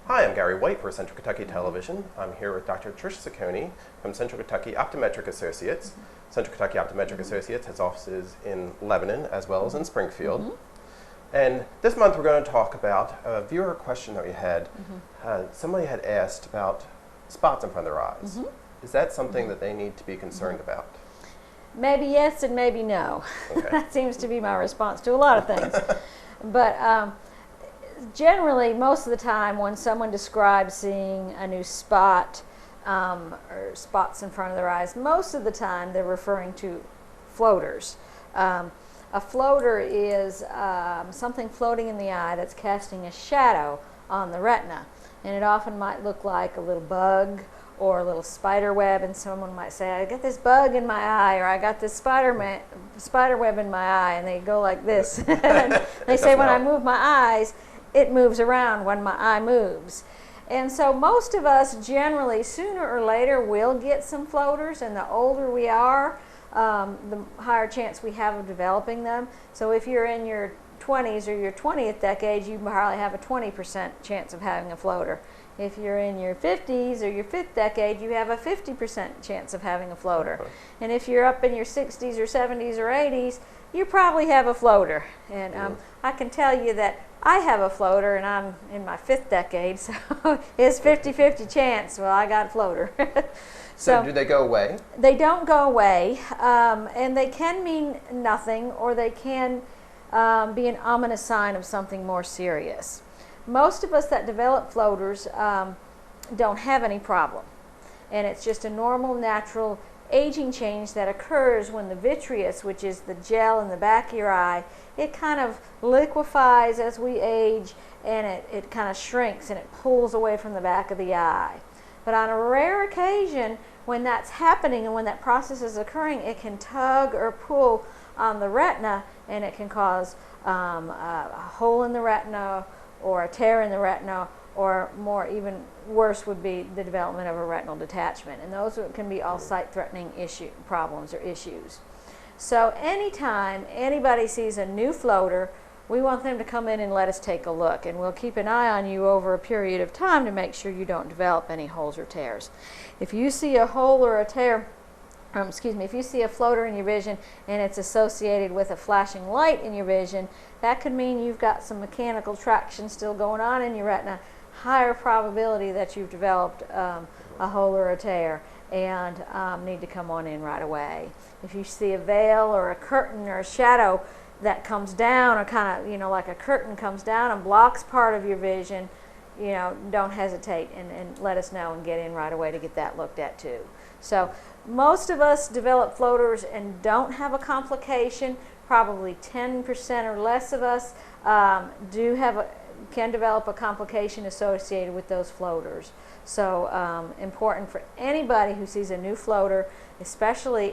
Hi, I'm Gary White for Central Kentucky Television. I'm here with Dr. Tricia Ciccone from Central Kentucky Optometric Associates. Central Kentucky Optometric Associates has offices in Lebanon as well as in Springfield. And this month we're going to talk about a viewer question that we had. Somebody had asked about spots in front of their eyes. Is that something that they need to be concerned about? Maybe yes and maybe no. Okay. That seems to be my response to a lot of things. But generally, most of the time when someone describes seeing a new spot or spots in front of their eyes, most of the time they're referring to floaters. A floater is something floating in the eye that's casting a shadow on the retina. And it often might look like a little bug or a little spider web, and someone might say, I got this bug in my eye, or I got this spider web in my eye, and they go like this. And they say when I move my eyes, it moves around when my eye moves. And so most of us generally, sooner or later, will get some floaters, and the older we are, the higher chance we have of developing them. So if you're in your 20s or your 20th decade, you probably have a 20% chance of having a floater. If you're in your 50s or your 5th decade, you have a 50% chance of having a floater. And if you're up in your 60s or 70s or 80s, you probably have a floater. And I can tell you that I have a floater, and I'm in my 5th decade, so it's 50-50 chance. Well, I got a floater. So do they go away? They don't go away, and they can mean nothing, or they can be an ominous sign of something more serious. Most of us that develop floaters don't have any problem, and it's just a normal, natural aging change that occurs when the vitreous, which is the gel in the back of your eye, it kind of liquefies as we age, and it kind of shrinks and it pulls away from the back of the eye. But on a rare occasion, when that's happening and when that process is occurring, it can tug or pull on the retina, and it can cause a hole in the retina or a tear in the retina, or more, even worse would be the development of a retinal detachment. And those can be all sight-threatening problems or issues. So anytime anybody sees a new floater, we want them to come in and let us take a look. And we'll keep an eye on you over a period of time to make sure you don't develop any holes or tears. If you see a hole or a tear, if you see a floater in your vision and it's associated with a flashing light in your vision, that could mean you've got some mechanical traction still going on in your retina, higher probability that you've developed a hole or a tear, and need to come on in right away. If you see a veil or a curtain or a shadow that comes down, or kind of, like a curtain comes down and blocks part of your vision, don't hesitate and let us know and get in right away to get that looked at too. So most of us develop floaters and don't have a complication. Probably 10% or less of us can develop a complication associated with those floaters. So important for anybody who sees a new floater, especially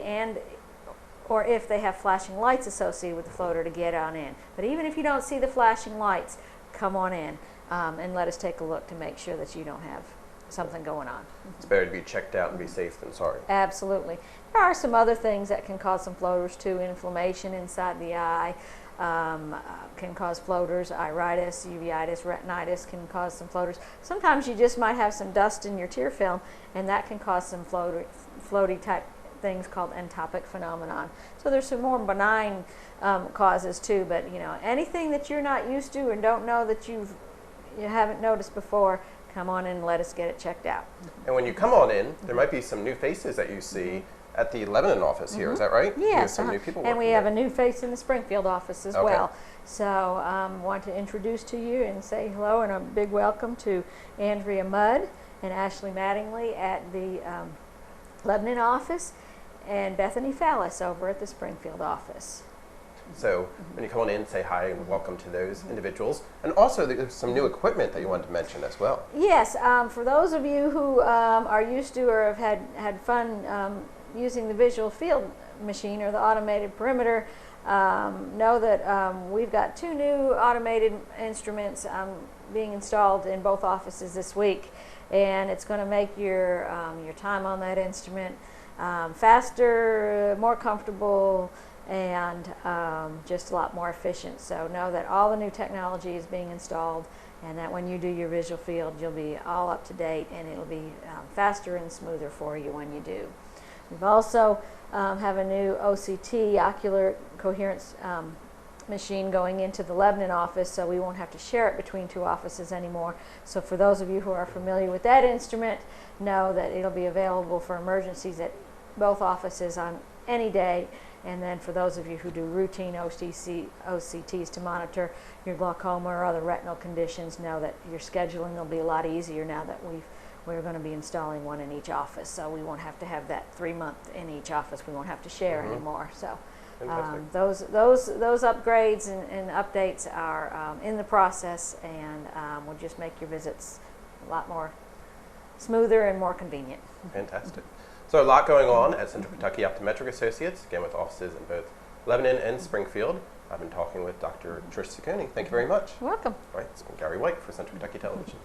or if they have flashing lights associated with the floater, to get on in. But even if you don't see the flashing lights, come on in and let us take a look to make sure that you don't have something going on. It's better to be checked out and be safe than sorry. Absolutely. There are some other things that can cause some floaters too. Inflammation inside the eye can cause floaters. Iritis, uveitis, retinitis can cause some floaters. Sometimes you just might have some dust in your tear film, and that can cause some floaty type things called entopic phenomenon. So there's some more benign causes too, but anything that you're not used to and don't know that you haven't noticed before, come on in and let us get it checked out. And when you come on in, there might be some new faces that you see at the Lebanon office here. Is that right? Yes. Some new people and we have a new face in the Springfield office as Okay. well. So want to introduce to you and say hello and a big welcome to Andrea Mudd and Ashley Mattingly at the Lebanon office, and Bethany Fallis over at the Springfield office. So when you come on in, say hi and welcome to those individuals. And also there's some new equipment that you wanted to mention as well. Yes, for those of you who are used to or have had fun using the visual field machine or the automated perimeter, know that we've got 2 new automated instruments being installed in both offices this week, and it's going to make your time on that instrument faster, more comfortable, and just a lot more efficient. So know that all the new technology is being installed, and that when you do your visual field, you'll be all up to date, and it'll be faster and smoother for you when you do. We've also have a new OCT, ocular coherence machine, going into the Lebanon office, so we won't have to share it between two offices anymore. So for those of you who are familiar with that instrument, know that it'll be available for emergencies at both offices on any day. And then for those of you who do routine OCTs to monitor your glaucoma or other retinal conditions, know that your scheduling will be a lot easier now that we're going to be installing one in each office. So we won't have to have that 3-month in each office. We won't have to share anymore. So those upgrades and updates are in the process, and will just make your visits a lot more smoother and more convenient. Fantastic. So a lot going on at Central Kentucky Optometric Associates, again with offices in both Lebanon and Springfield. I've been talking with Dr. Trish Ciccone. Thank you very much. You're welcome. All right, it's been Gary White for Central Kentucky Television.